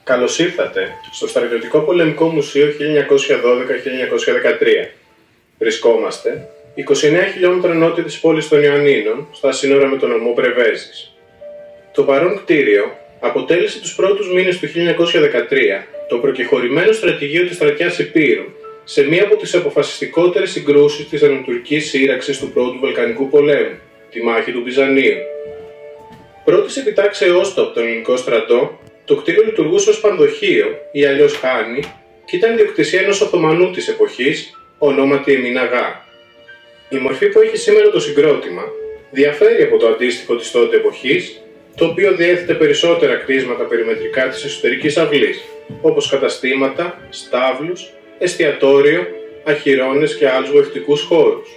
Καλώς ήρθατε στο Στρατιωτικό Πολεμικό Μουσείο 1912-1913. Βρισκόμαστε 29 χιλιόμετρα νότια της πόλης των Ιωαννίνων, στα σύνορα με τον νομό Πρεβέζης. Το παρόν κτίριο αποτέλεσε τους πρώτους μήνες του 1913 το προκεχωρημένο στρατηγείο της στρατιάς Υπήρου σε μία από τις αποφασιστικότερες συγκρούσεις της ελληνοτουρκικής σύραξης του Πρώτου Βαλκανικού Πολέμου, τη μάχη του Μπυζαντίου. Πρώτης επιτάξεώς του από τον ελληνικό στρατό, το κτίριο λειτουργούσε ως πανδοχείο ή αλλιώς χάνη και ήταν ιδιοκτησία ενός Οθωμανού της εποχής, ονόματι Εμίν Αγά. Η μορφή που έχει σήμερα το συγκρότημα διαφέρει από το αντίστοιχο της τότε εποχής, το οποίο διέθετε περισσότερα κτίσματα περιμετρικά της εσωτερικής αυλής, όπως καταστήματα, στάβλους, εστιατόριο, αχυρώνες και άλλους βοηθητικούς χώρους.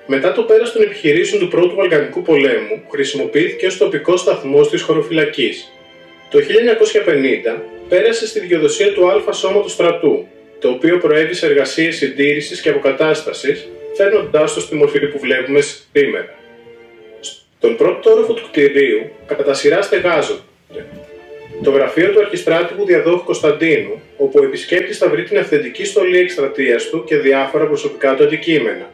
Μετά το πέρας των επιχειρήσεων του Πρώτου Βαλκανικού Πολέμου, χρησιμοποιήθηκε ως τοπικός σταθμός της χωροφυλακής. Το 1950 πέρασε στη δικαιοδοσία του Α Σώματος Στρατού, το οποίο προέβη σε εργασίες συντήρησης και αποκατάστασης, φέρνοντάς το στη μορφή που βλέπουμε σήμερα. Στον πρώτο όροφο του κτηρίου κατά τα σειρά στεγάζονται το γραφείο του Αρχιστράτηγου Διαδόχου Κωνσταντίνου, όπου ο επισκέπτης θα βρει την αυθεντική στολή εκστρατείας του και διάφορα προσωπικά του αντικείμενα.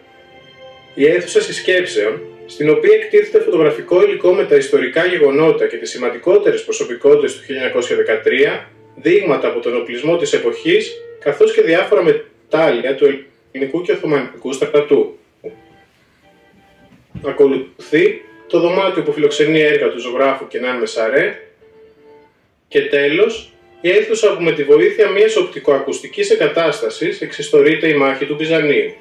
Η αίθουσα συσκέψεων, στην οποία εκτίθεται φωτογραφικό υλικό με τα ιστορικά γεγονότα και τις σημαντικότερες προσωπικότητες του 1913, δείγματα από τον οπλισμό της εποχής, καθώς και διάφορα μετάλλια του ελληνικού και οθωμανικού στρατού. Ακολουθεί το δωμάτιο που φιλοξενεί έργα του ζωγράφου Κενάν Μεσαρέ και τέλος η αίθουσα που με τη βοήθεια μιας οπτικοακουστικής εγκατάστασης εξιστορείται η μάχη του Μπυζαντίου.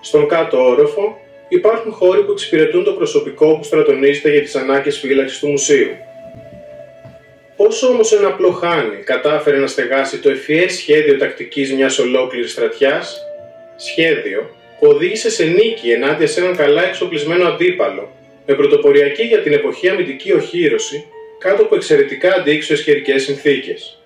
Στον κάτω όροφο υπάρχουν χώροι που εξυπηρετούν το προσωπικό που στρατονίζεται για τις ανάγκες φύλαξης του μουσείου. Πώς όμως ένα απλό χάνι κατάφερε να στεγάσει το ευφυές σχέδιο τακτικής μιας ολόκληρης στρατιάς, σχέδιο που οδήγησε σε νίκη ενάντια σε έναν καλά εξοπλισμένο αντίπαλο, με πρωτοποριακή για την εποχή αμυντική οχύρωση κάτω από εξαιρετικά αντίξωες καιρικές συνθήκες.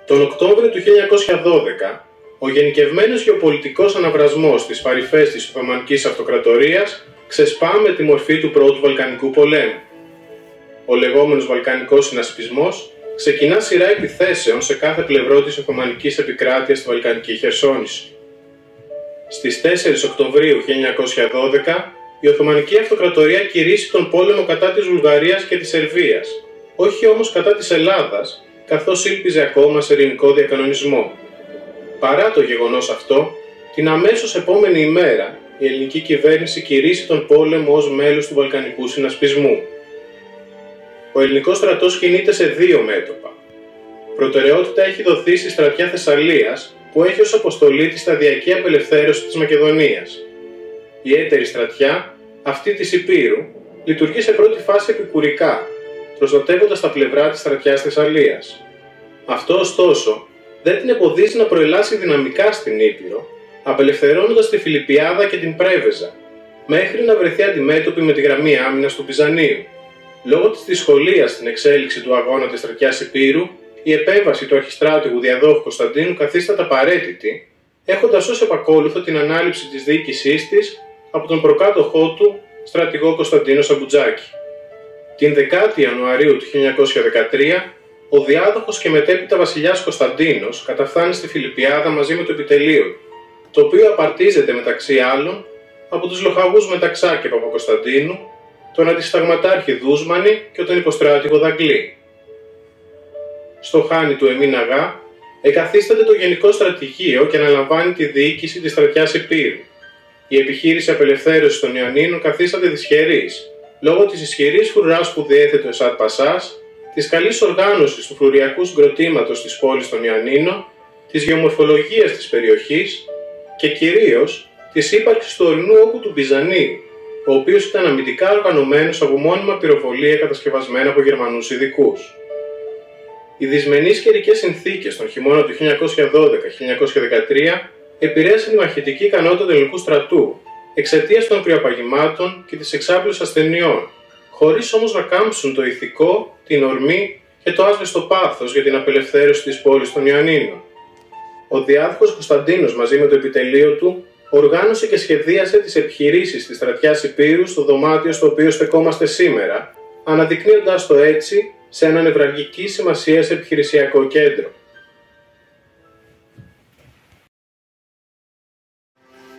Τον Οκτώβριο του 1912, ο γενικευμένος γεωπολιτικός αναβρασμός στις παρυφές της Οθωμανικής Αυτοκρατορίας ξεσπά με τη μορφή του Πρώτου Βαλκανικού Πολέμου. Ο λεγόμενος Βαλκανικός Συνασπισμός ξεκινά σειρά επιθέσεων σε κάθε πλευρό της Οθωμανικής επικράτειας στη Βαλκανική Χερσόνησο. Στις 4 Οκτωβρίου 1912, η Οθωμανική Αυτοκρατορία κηρύσσει τον πόλεμο κατά της Βουλγαρίας και της Σερβίας, όχι όμως κατά της Ελλάδας, καθώς ήλπιζε ακόμα σε ειρηνικό διακανονισμό. Παρά το γεγονός αυτό, την αμέσως επόμενη ημέρα η ελληνική κυβέρνηση κηρύσσει τον πόλεμο ως μέλος του Βαλκανικού Συνασπισμού. Ο ελληνικός στρατός κινείται σε δύο μέτωπα. Προτεραιότητα έχει δοθεί στη στρατιά Θεσσαλίας, που έχει ως αποστολή τη σταδιακή απελευθέρωση της Μακεδονίας. Η έτερη στρατιά, αυτή της Υπήρου, λειτουργεί σε πρώτη φάση επικουρικά, προστατεύοντας τα πλευρά της στρατιάς Θεσσαλίας. Αυτό ωστόσο δεν την εμποδίζει να προελάσει δυναμικά στην Ήπειρο, απελευθερώνοντας τη Φιλιππιάδα και την Πρέβεζα, μέχρι να βρεθεί αντιμέτωπη με τη γραμμή άμυνας του Μπυζαντίου. Λόγω της δυσκολίας στην εξέλιξη του αγώνα της στρατιάς Υπήρου, η επέμβαση του Αρχιστράτηγου Διαδόχου Κωνσταντίνου καθίσταται απαραίτητη, έχοντας ως επακόλουθο την ανάληψη της διοίκησής της από τον προκάτοχό του, στρατηγό Κωνσταντίνο Σαμπουτζάκη. Την 10η Ιανουαρίου του 1913, ο διάδοχος και μετέπειτα βασιλιάς Κωνσταντίνος καταφθάνει στη Φιλιππιάδα μαζί με το επιτελείο του, το οποίο απαρτίζεται μεταξύ άλλων από τους λοχαγούς Μεταξά και Παπακοσταντίνου, τον αντισταγματάρχη Δούσμανη και τον υποστράτηγο Δαγκλή. Στο χάνι του Εμίν Αγά εγκαθίσταται το Γενικό Στρατηγείο και αναλαμβάνει τη διοίκηση της στρατιάς Υπήρου. Η επιχείρηση απελευθέρωσης των Ιωαννίνων καθίσταται δυσχερής, λόγω της ισχυρής φρουράς που διέθετε ο Εσάτ Πασάς, της καλής οργάνωσης του φρουριακού συγκροτήματος της πόλης των Ιωαννίνων, της γεωμορφολογίας της περιοχής και κυρίως της ύπαρξης του ορεινού όγκου του Μπυζανίου, ο οποίος ήταν αμυντικά οργανωμένος από μόνιμα πυροβολία κατασκευασμένα από Γερμανούς ειδικούς. Οι δυσμενείς καιρικές συνθήκες τον χειμώνα του 1912-1913 επηρέασαν τη μαχητική ικανότητα του ελληνικού στρατού εξαιτίας των κρυοαπαγημάτων και της εξάπλωσης ασθενειών, χωρίς όμως να κάμψουν το ηθικό, την ορμή και το άσβεστο πάθος για την απελευθέρωση της πόλης των Ιωαννίνων. Ο διάδοχος Κωνσταντίνος μαζί με το επιτελείο του οργάνωσε και σχεδίασε τις επιχειρήσεις της στρατιάς Υπήρου στο δωμάτιο στο οποίο στεκόμαστε σήμερα, αναδεικνύοντας το έτσι σε ένα νευραλγικής σημασίας επιχειρησιακό κέντρο.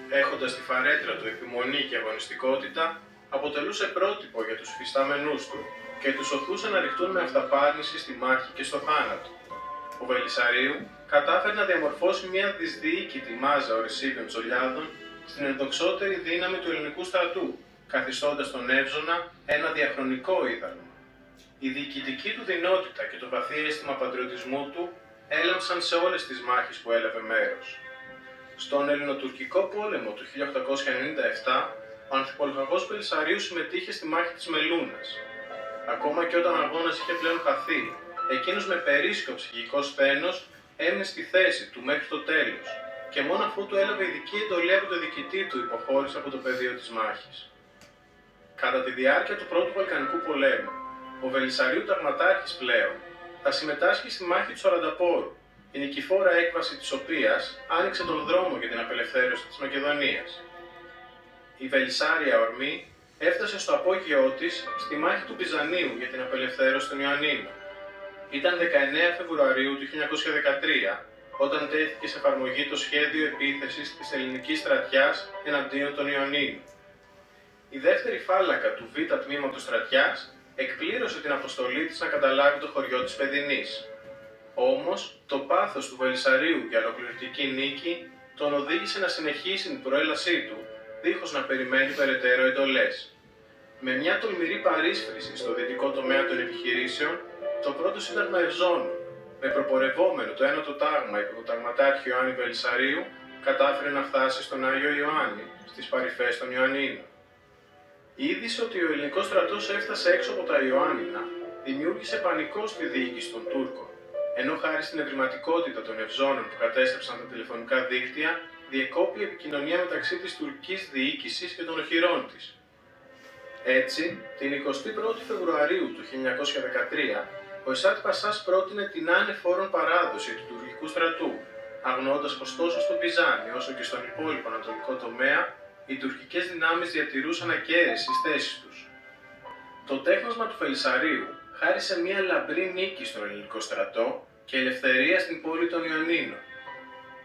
Έχοντας τη φαρέτρα του επιμονή και αγωνιστικότητα, αποτελούσε πρότυπο για τους υφιστάμενούς του και τους οθούσε να ρηχτούν με αυταπάρνηση στη μάχη και στο θάνατο. Ο Βελισσαρίου κατάφερε να διαμορφώσει μια δυσδιοίκητη μάζα ορεσίβιων τσολιάδων στην ενδοξότερη δύναμη του ελληνικού στρατού, καθιστώντας τον Εύζωνα ένα διαχρονικό είδαλμα. Η διοικητική του δεινότητα και το βαθύ αίσθημα πατριωτισμού του έλαμψαν σε όλες τις μάχες που έλαβε μέρος. Στον Ελληνοτουρκικό πόλεμο του 1897, ο ανθιπολοχαγός Βελισσαρίου συμμετείχε στη μάχη της Μελούνας. Ακόμα και όταν ο αγώνας είχε πλέον χαθεί, εκείνος με περίσσιο ψυχικό σθένος έμεινε στη θέση του μέχρι το τέλος και μόνο αφού του έλαβε ειδική εντολή από τον διοικητή του υποχώρησε από το πεδίο της μάχης. Κατά τη διάρκεια του Πρώτου Βαλκανικού Πολέμου, ο Βελισσαρίου ταγματάρχης πλέον θα συμμετάσχει στη μάχη του Σαρανταπόρου, η νικηφόρα έκβαση της οποίας άνοιξε τον δρόμο για την απελευθέρωση της Μακεδονίας. Η Βελισσάρια ορμή έφτασε στο απόγειό της στη μάχη του Μπιζανίου για την απελευθέρωση των Ιωαννίνων. Ήταν 19 Φεβρουαρίου του 1913 όταν τέθηκε σε εφαρμογή το σχέδιο επίθεσης της ελληνικής στρατιάς εναντίον των Ιωαννίνων. Η δεύτερη φάλακα του Β' τμήματος στρατιάς εκπλήρωσε την αποστολή της να καταλάβει το χωριό της Παιδινής. Όμως, το πάθος του Βελισσαρίου για ολοκληρωτική νίκη τον οδήγησε να συνεχίσει την προέλασή του, δίχως να περιμένει περαιτέρω εντολές. Με μια τολμηρή παρίσφρηση στο δυτικό τομέα των επιχειρήσεων, το πρώτο σύνταγμα Ευζώνου, με προπορευόμενο το ένατο τάγμα υπό τον ταγματάρχη Ιωάννη Βελισσαρίου, κατάφερε να φτάσει στον Άγιο Ιωάννη, στις παρυφές των Ιωαννίνων. Η είδηση ότι ο ελληνικός στρατός έφτασε έξω από τα Ιωάννινα δημιούργησε πανικό στη διοίκηση των Τούρκων, ενώ χάρη στην ευρηματικότητα των Ευζώνων που κατέστρεψαν τα τηλεφωνικά δίκτυα, διεκόπη η επικοινωνία μεταξύ της τουρκικής διοίκησης και των οχυρών της. Έτσι, την 21η Φεβρουαρίου του 1913, ο Εσάτ Πασάς πρότεινε την άνεφόρον παράδοση του τουρκικού στρατού, αγνοώντας πως τόσο στο Μπιζάνι όσο και στον υπόλοιπο ανατολικό τομέα, οι τουρκικές δυνάμεις διατηρούσαν ακέραιες τις θέσεις τους. Το τέχνασμα του Βελισσαρίου χάρισε μια λαμπρή νίκη στον ελληνικό στρατό και ελευθερία στην πόλη των Ιωαννίνων.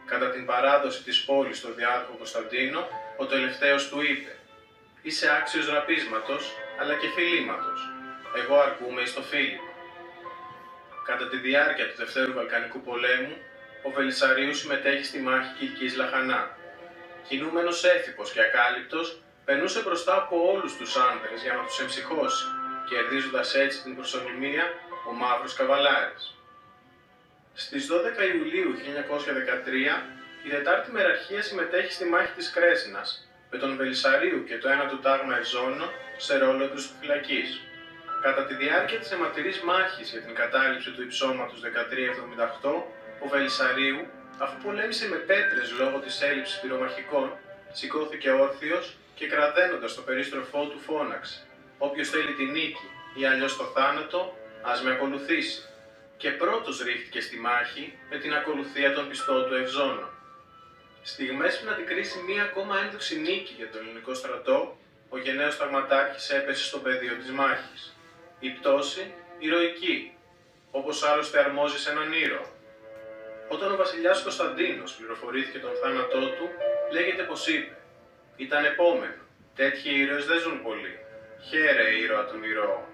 Κατά την παράδοση της πόλης στον διάδοχο Κωνσταντίνο, ο τελευταίος του είπε «Είσαι άξιος ραπίσματος, αλλά και φιλήματος. Εγώ αρκούμαι εις το φίλημα». Κατά τη διάρκεια του Δευτέρου Βαλκανικού Πολέμου, ο Βελισσαρίου συμμετέχει στη μάχη Κιλκής Λαχανά. Κινούμενος έφυπος και ακάλυπτος, περνούσε μπροστά από όλους τους άνδρες για να τους εμψυχώσει, κερδίζοντας έτσι την προσωνυμία ο Μαύρος Καβαλάρης. Στις 12 Ιουλίου 1913, η Τετάρτη Μεραρχία συμμετέχει στη μάχη της Κρέσινας, με τον Βελισσαρίου και το ένατο τάγμα Ευζώνο σε ρόλο εμπροστοφυλακής. Κατά τη διάρκεια της αιματηρής μάχης για την κατάληψη του υψώματος 1378, ο Βελισσαρίου, αφού πολέμησε με πέτρες λόγω της έλλειψης πυρομαχικών, σηκώθηκε όρθιος και κραδένοντας το περίστροφό του φώναξε «Όποιος θέλει τη νίκη ή αλλιώς το θάνατο, ας με ακολουθήσει». Και πρώτος ρίχτηκε στη μάχη με την ακολουθία των πιστών του Ευζώνων. Στιγμές που να την κρίσει μία ακόμα ένδοξη νίκη για τον ελληνικό στρατό, ο γενναίος ταγματάρχης έπεσε στο πεδίο της μάχης. Η πτώση ηρωική, όπως άλλωστε αρμόζει σε έναν ήρωα. Όταν ο βασιλιάς Κωνσταντίνος πληροφορήθηκε τον θάνατό του, λέγεται πως είπε «Ήταν επόμενο, τέτοιοι ήρωες δεν ζουν πολύ, χαίρε ήρωα των ηρώων».